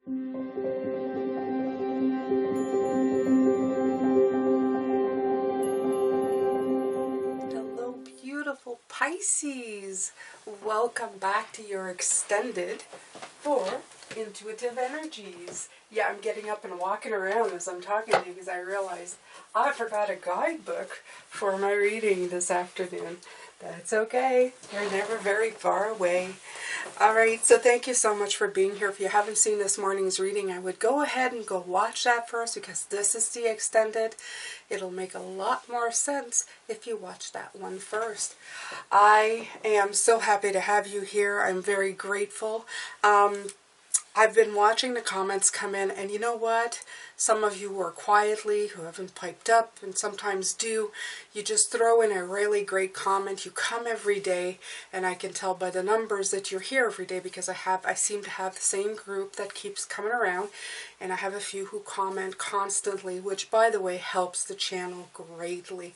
Hello, beautiful Pisces. Welcome back to your extended for intuitive energies. Yeah, I'm getting up and walking around as I'm talking to you because I realized I forgot a guidebook for my reading this afternoon. That's okay. You're never very far away. Alright, so thank you so much for being here. If you haven't seen this morning's reading, I would go ahead and go watch that first because this is the extended. It'll make a lot more sense if you watch that one first. I am so happy to have you here. I'm very grateful. I've been watching the comments come in, and you know what? Some of you work quietly, who haven't piped up, and sometimes do. You just throw in a really great comment. You come every day, and I can tell by the numbers that you're here every day because I seem to have the same group that keeps coming around, and I have a few who comment constantly, which, by the way, helps the channel greatly.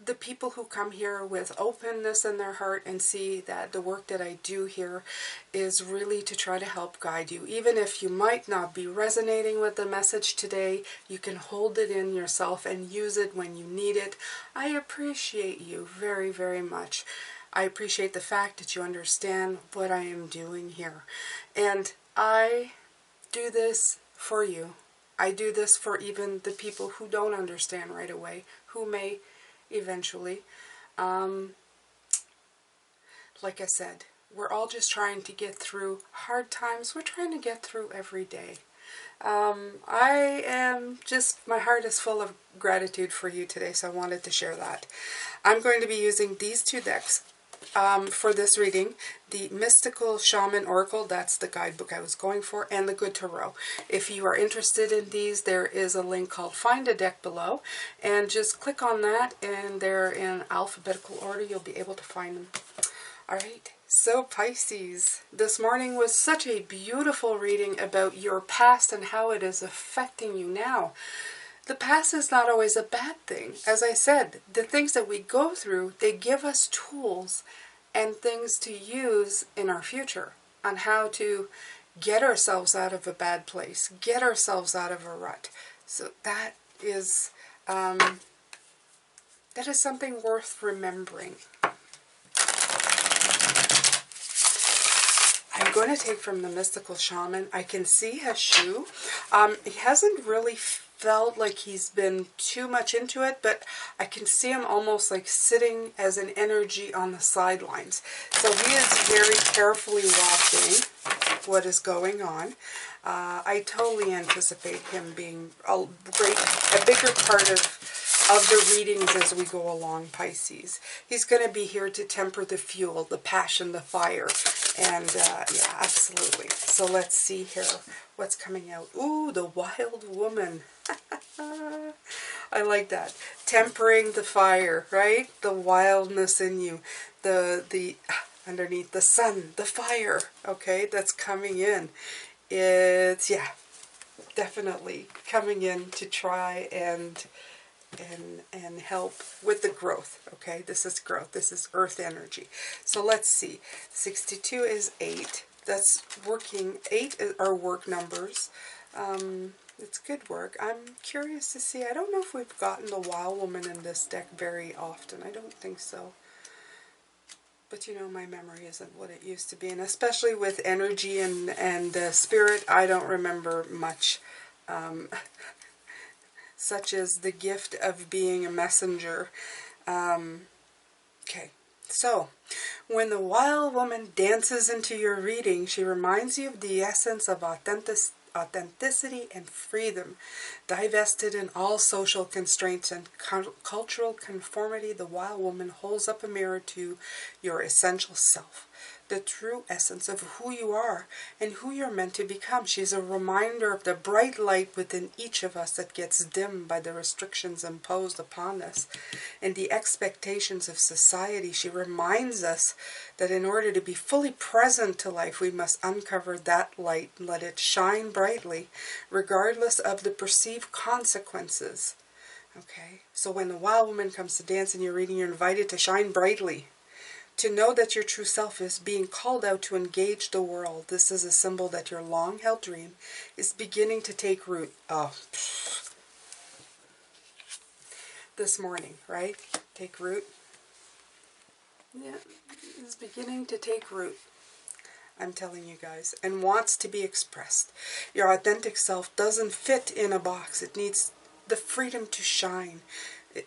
The people who come here with openness in their heart and see that the work that I do here is really to try to help guide you. Even if you might not be resonating with the message today, you can hold it in yourself and use it when you need it. I appreciate you very, very much. I appreciate the fact that you understand what I am doing here. And I do this for you. I do this for even the people who don't understand right away, who may eventually. Like I said, we're all just trying to get through hard times. We're trying to get through every day. I am just, my heart is full of gratitude for you today, so I wanted to share that. I'm going to be using these two decks for this reading. The Mystical Shaman Oracle, that's the guidebook I was going for, and the Good Tarot. If you are interested in these, there is a link called Find a Deck below, and just click on that, and they're in alphabetical order. You'll be able to find them. Alright, so Pisces, this morning was such a beautiful reading about your past and how it is affecting you now. The past is not always a bad thing. As I said, the things that we go through, they give us tools and things to use in our future on how to get ourselves out of a bad place, get ourselves out of a rut. So that is something worth remembering. I'm going to take from the Mystical Shaman. I can see his shoe. He hasn't really felt like he's been too much into it, but I can see him almost like sitting as an energy on the sidelines. So he is very carefully watching what is going on. I totally anticipate him being a bigger part of the readings as we go along, Pisces. He's going to be here to temper the fuel, the passion, the fire. And yeah, absolutely. So let's see here what's coming out. Ooh, the Wild Woman. I like that. Tempering the fire, right? The wildness in you. The underneath the sun, the fire, okay, that's coming in. It's, yeah, definitely coming in to try and help with the growth, okay? This is growth. This is earth energy. So let's see. 62 is 8. That's working. 8 are work numbers. It's good work. I'm curious to see. I don't know if we've gotten the Wild Woman in this deck very often. I don't think so. But you know, my memory isn't what it used to be. And especially with energy and spirit, I don't remember much. Such as the gift of being a messenger. Okay, so when the Wild Woman dances into your reading, she reminds you of the essence of authenticity and freedom. Divested in all social constraints and cultural conformity, the Wild Woman holds up a mirror to your essential self, the true essence of who you are and who you're meant to become. She's a reminder of the bright light within each of us that gets dimmed by the restrictions imposed upon us and the expectations of society. She reminds us that in order to be fully present to life, we must uncover that light and let it shine brightly, regardless of the perceived consequences. Okay, so when the Wild Woman comes to dance in your reading, you're invited to shine brightly. To know that your true self is being called out to engage the world. This is a symbol that your long-held dream is beginning to take root. Oh, this morning, right? Take root. Yeah, it's beginning to take root. I'm telling you guys, and wants to be expressed. Your authentic self doesn't fit in a box. It needs the freedom to shine.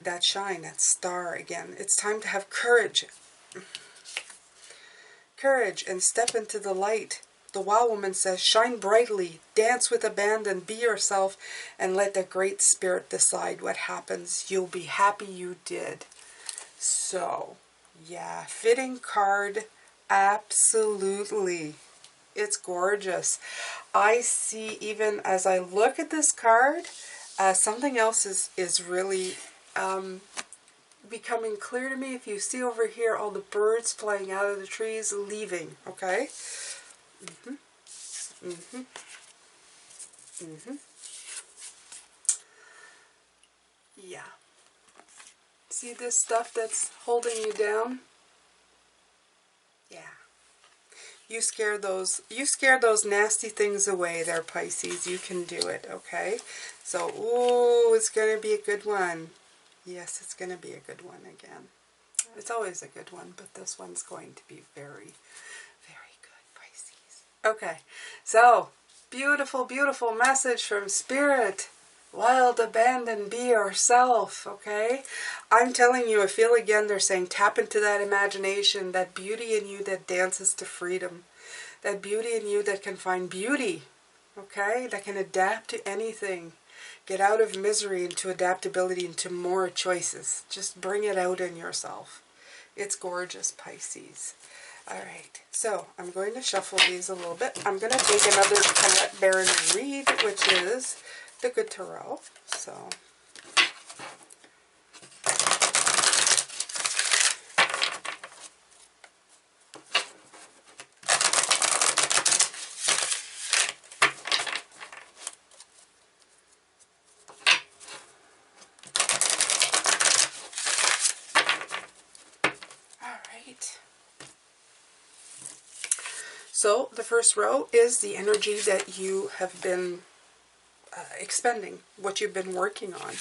That shine, that star again. It's time to have courage. Courage and step into the light. The Wow Woman says, shine brightly, dance with abandon, be yourself, and let the Great Spirit decide what happens. You'll be happy you did. So, yeah, fitting card. Absolutely. It's gorgeous. I see, even as I look at this card, something else is really becoming clear to me. If you see over here all the birds flying out of the trees, leaving, okay? Yeah. See this stuff that's holding you down? Yeah. You scare those nasty things away there, Pisces. You can do it, okay? So, ooh, it's going to be a good one. Yes, it's going to be a good one again. It's always a good one, but this one's going to be very, very good, Pisces. Okay, so, beautiful, beautiful message from Spirit. Wild, abandon, be yourself, okay? I'm telling you, I feel again they're saying tap into that imagination, that beauty in you that dances to freedom, that beauty in you that can find beauty, okay? That can adapt to anything. Get out of misery into adaptability, into more choices. Just bring it out in yourself. It's gorgeous, Pisces. All right, so I'm going to shuffle these a little bit. I'm going to take another Colette Baron read, which is the Good Tarot. So, all right. So the first row is the energy that you have been expending, what you've been working on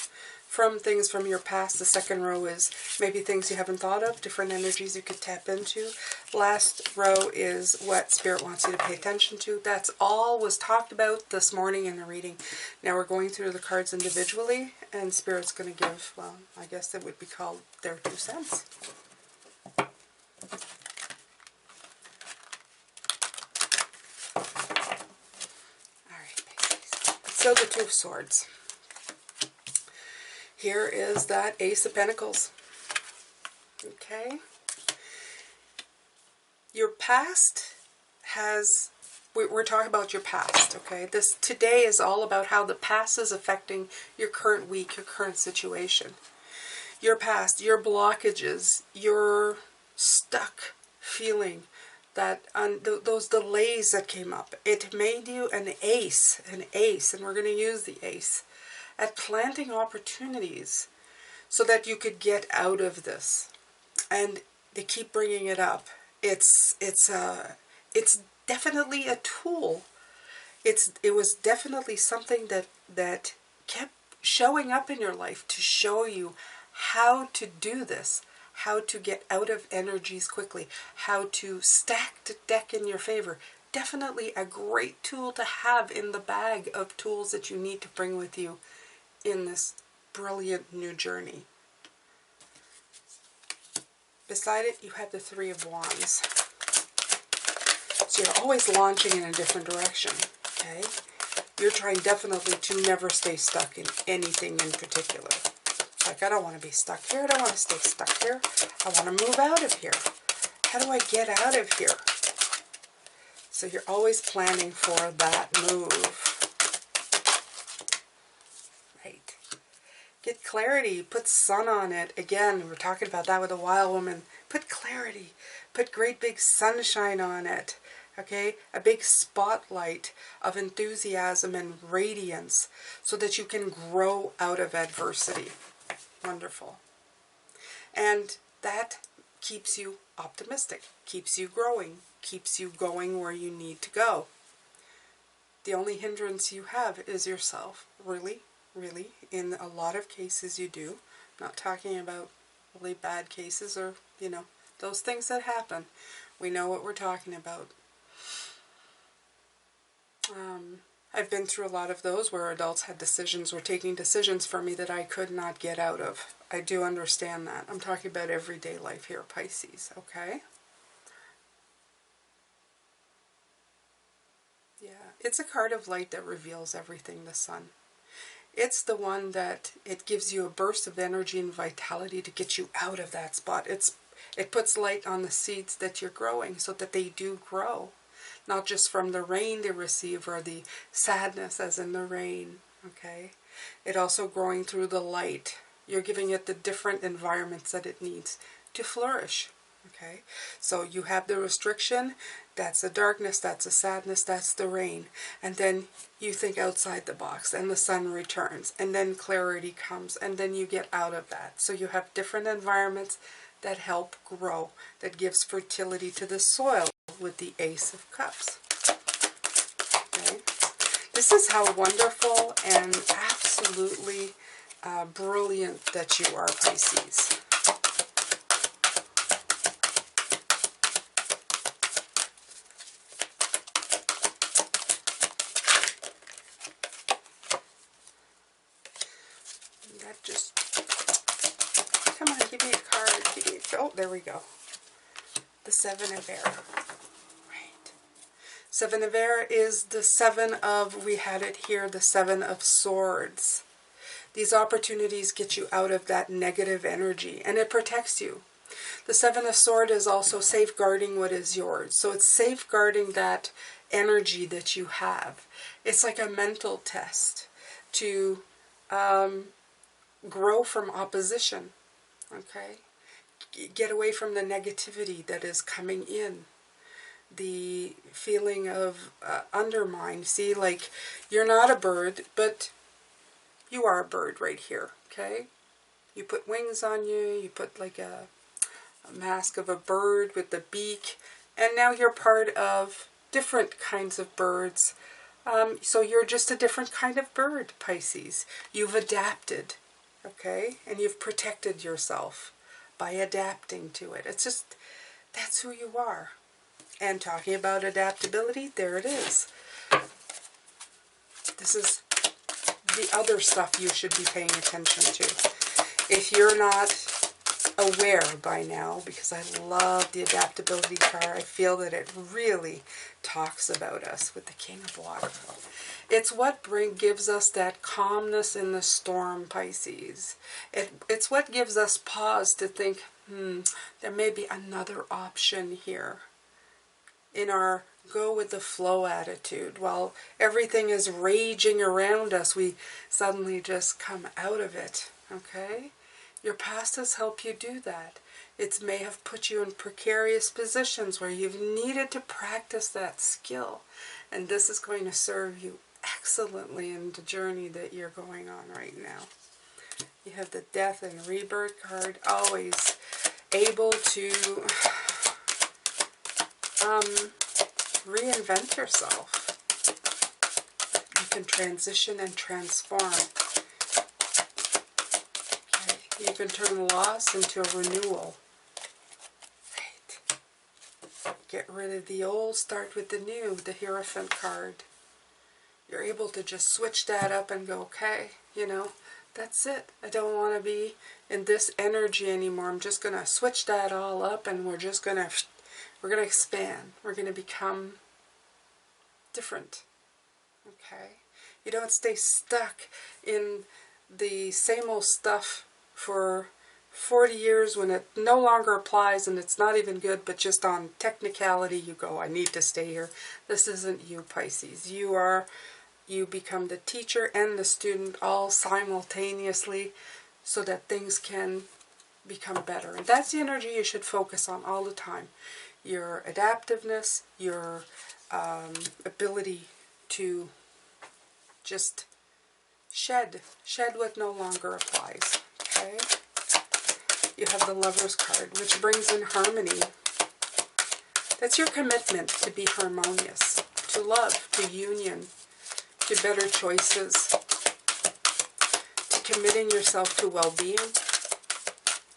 from things from your past. The second row is maybe things you haven't thought of, different energies you could tap into. Last row is what Spirit wants you to pay attention to. That's all was talked about this morning in the reading. Now we're going through the cards individually, and Spirit's going to give, well, I guess it would be called their 2 cents. So the Two of Swords. Here is that Ace of Pentacles. Okay. Your past has, we're talking about your past, okay? This today is all about how the past is affecting your current week, your current situation. Your past, your blockages, your stuck feeling, that those delays that came up, it made you an ace, and we're going to use the ace at planting opportunities so that you could get out of this. And they keep bringing it up. It's definitely a tool. It was definitely something that kept showing up in your life to show you how to do this. How to get out of energies quickly, how to stack the deck in your favor. Definitely a great tool to have in the bag of tools that you need to bring with you in this brilliant new journey. Beside it, you have the Three of Wands. So you're always launching in a different direction, okay? You're trying definitely to never stay stuck in anything in particular. Like, I don't want to be stuck here. I don't want to stay stuck here. I want to move out of here. How do I get out of here? So you're always planning for that move. Right. Get clarity. Put sun on it. Again, we're talking about that with a Wild Woman. Put clarity. Put great big sunshine on it. Okay? A big spotlight of enthusiasm and radiance so that you can grow out of adversity. Wonderful. And that keeps you optimistic, keeps you growing, keeps you going where you need to go. The only hindrance you have is yourself. Really, really, in a lot of cases you do. I'm not talking about really bad cases or, you know, those things that happen. We know what we're talking about. I've been through a lot of those where adults were taking decisions for me that I could not get out of. I do understand that. I'm talking about everyday life here, Pisces, okay? Yeah, it's a card of light that reveals everything, the sun. It's the one that it gives you a burst of energy and vitality to get you out of that spot. It puts light on the seeds that you're growing so that they do grow. Not just from the rain they receive or the sadness as in the rain, okay? It also growing through the light. You're giving it the different environments that it needs to flourish, okay? So you have the restriction, that's the darkness, that's the sadness, that's the rain. And then you think outside the box and the sun returns and then clarity comes and then you get out of that. So you have different environments that help grow, that gives fertility to the soil with the Ace of Cups. Okay? This is how wonderful and absolutely brilliant that you are, Pisces. That just... Come on, give me a card. Give me a... Oh, there we go. The Seven of Air. Right. Seven of Air is the seven of, we had it here, the Seven of Swords. These opportunities get you out of that negative energy, and it protects you. The Seven of Swords is also safeguarding what is yours. So it's safeguarding that energy that you have. It's like a mental test to grow from opposition, okay? Get away from the negativity that is coming in. The feeling of undermine. See, like, you're not a bird, but you are a bird right here, okay? You put wings on you, you put like a mask of a bird with the beak, and now you're part of different kinds of birds. So you're just a different kind of bird, Pisces. You've adapted, okay? And you've protected yourself by adapting to it. It's just, that's who you are. And talking about adaptability, there it is. This is the other stuff you should be paying attention to. If you're not aware by now, because I love the adaptability card, I feel that it really talks about us with the King of Water. It's what gives us that calmness in the storm, Pisces. It's what gives us pause to think, there may be another option here. In our go with the flow attitude, while everything is raging around us, we suddenly just come out of it, okay? Your past has helped you do that. It may have put you in precarious positions where you've needed to practice that skill. And this is going to serve you excellently in the journey that you're going on right now. You have the Death and Rebirth card, always able to reinvent yourself. You can transition and transform. Okay. You can turn loss into a renewal. Right. Get rid of the old, start with the new, the Hierophant card. You're able to just switch that up and go, okay, you know, that's it. I don't want to be in this energy anymore. I'm just going to switch that all up, and we're going to expand. We're going to become different. Okay? You don't stay stuck in the same old stuff for 40 years when it no longer applies and it's not even good, but just on technicality you go, I need to stay here. This isn't you, Pisces. You become the teacher and the student all simultaneously so that things can become better. And that's the energy you should focus on all the time. Your adaptiveness, your ability to just shed what no longer applies. Okay? you have the Lover's card, which brings in harmony. That's your commitment to be harmonious, to love, to union, to better choices, to committing yourself to well-being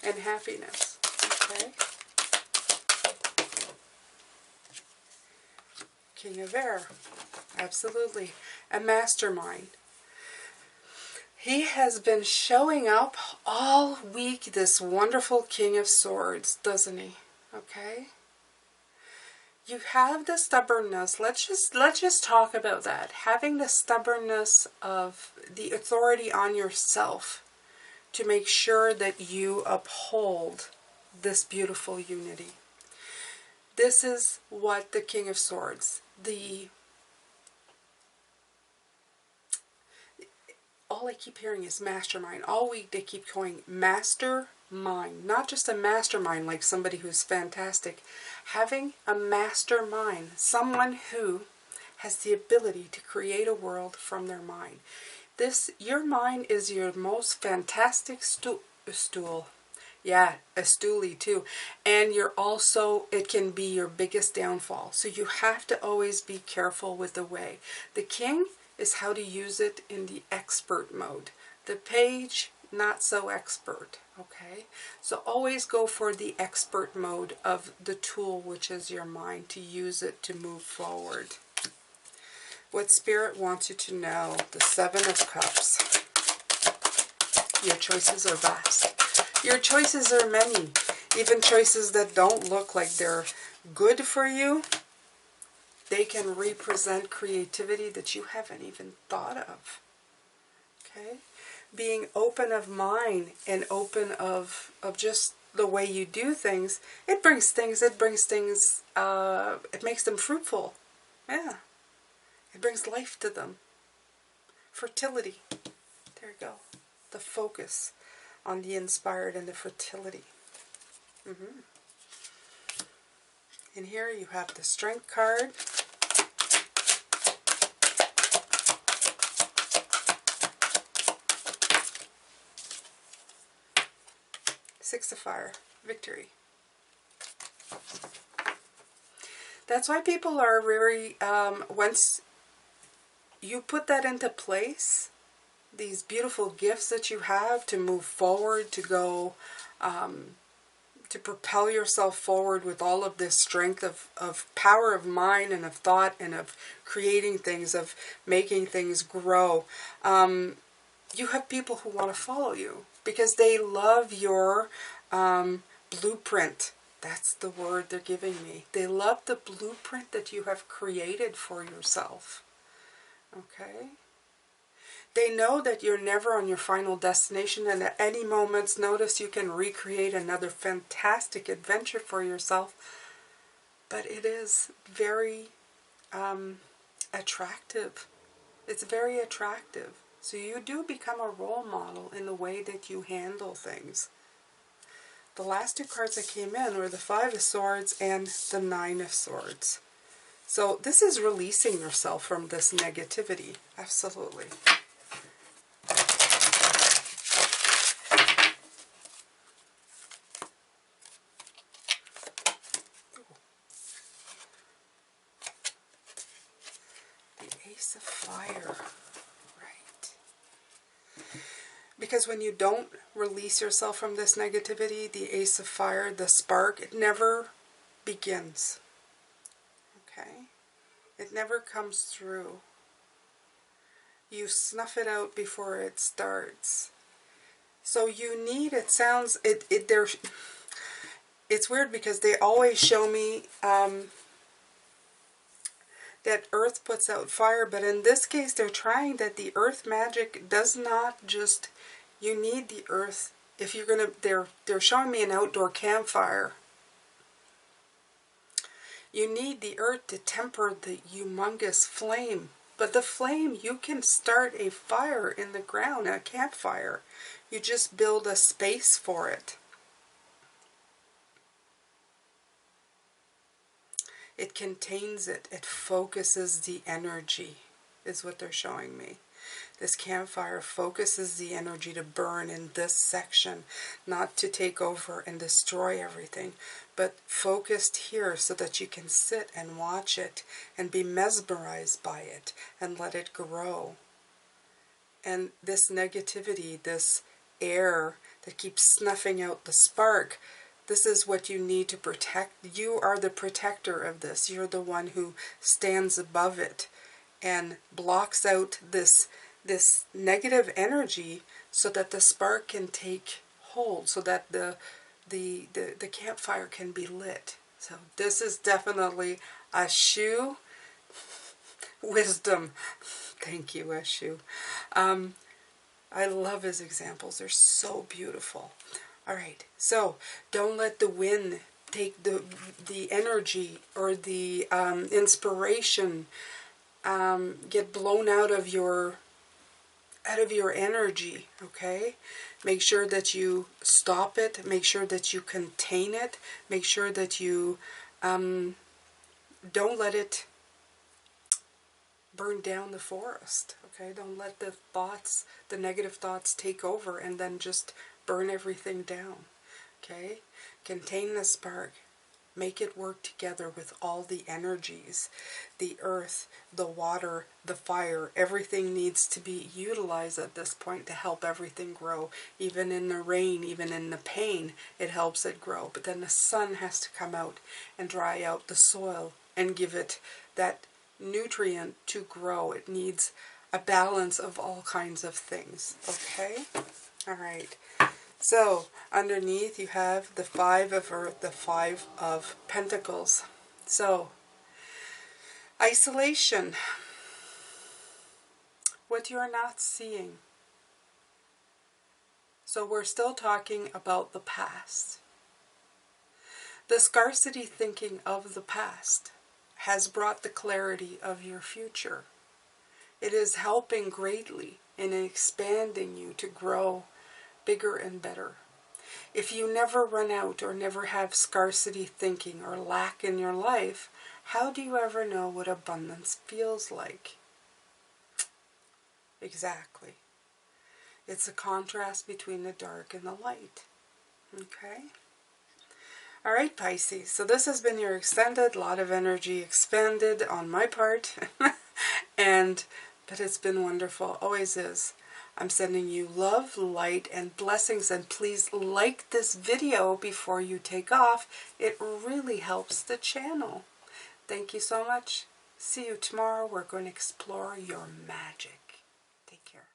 and happiness. Okay? King of Air. Absolutely. A mastermind. He has been showing up all week, this wonderful King of Swords, doesn't he? Okay? You have the stubbornness. Let's just talk about that. Having the stubbornness of the authority on yourself to make sure that you uphold this beautiful unity. This is what the King of Swords, all I keep hearing is mastermind. All week they keep going mastermind. Not just a mastermind like somebody who's fantastic. Having a mastermind. Someone who has the ability to create a world from their mind. Your mind is your most fantastic stool. Yeah, a stoolie too. And it can be your biggest downfall. So you have to always be careful with the way. The king is how to use it in the expert mode. The page, not so expert, okay? So always go for the expert mode of the tool, which is your mind, to use it to move forward. What Spirit wants you to know, the Seven of Cups. Your choices are vast. Your choices are many. Even choices that don't look like they're good for you, they can represent creativity that you haven't even thought of. Okay? Being open of mind and open of just the way you do things, it makes them fruitful. Yeah. It brings life to them. Fertility. There you go. The focus on the inspired and the fertility. And here you have the Strength card. Six of Fire. Victory. That's why people are very, once you put that into place, these beautiful gifts that you have to move forward, to go, to propel yourself forward with all of this strength of power of mind and of thought and of creating things, of making things grow. You have people who want to follow you because they love your blueprint. That's the word they're giving me. They love the blueprint that you have created for yourself. Okay? They know that you're never on your final destination, and at any moment's notice you can recreate another fantastic adventure for yourself. But it is very attractive. It's very attractive. So you do become a role model in the way that you handle things. The last two cards that came in were the Five of Swords and the Nine of Swords. So this is releasing yourself from this negativity. Absolutely. The Ace of Fire. Because when you don't release yourself from this negativity, the Ace of Fire, the spark, it never begins. Okay? It never comes through. You snuff it out before it starts. So you need, it sounds, it's weird because they always show me that earth puts out fire, but in this case they're trying that the earth magic does not just, you need the earth, if you're going to, they're showing me an outdoor campfire. You need the earth to temper the humongous flame, but the flame, you can start a fire in the ground, a campfire. You just build a space for it. It contains it. It focuses the energy, is what they're showing me. This campfire focuses the energy to burn in this section, not to take over and destroy everything, but focused here so that you can sit and watch it and be mesmerized by it and let it grow. And this negativity, this air that keeps snuffing out the spark, this is what you need to protect. You are the protector of this. You're the one who stands above it and blocks out this negative energy so that the spark can take hold, so that the campfire can be lit. So this is definitely Ashu wisdom. Thank you, Ashu. I love his examples. They're so beautiful. All right, so don't let the wind take the energy or the inspiration, get blown out of your energy. Okay, make sure that you stop it. Make sure that you contain it. Make sure that you don't let it burn down the forest. Okay, don't let the negative thoughts take over and then just burn everything down. Okay, contain the spark. Make it work together with all the energies. The earth, the water, the fire, everything needs to be utilized at this point to help everything grow. Even in the rain, even in the pain, it helps it grow. But then the sun has to come out and dry out the soil and give it that nutrient to grow. It needs a balance of all kinds of things. Okay? All right. So, underneath you have the 5 of Earth, the 5 of Pentacles. So, isolation. What you are not seeing. So we're still talking about the past. The scarcity thinking of the past has brought the clarity of your future. It is helping greatly in expanding you to grow bigger and better. If you never run out or never have scarcity thinking or lack in your life, how do you ever know what abundance feels like? Exactly. It's a contrast between the dark and the light. Okay? All right, Pisces. So this has been your extended, lot of energy expended on my part. But it's been wonderful. Always is. I'm sending you love, light, and blessings. And please like this video before you take off. It really helps the channel. Thank you so much. See you tomorrow. We're going to explore your magic. Take care.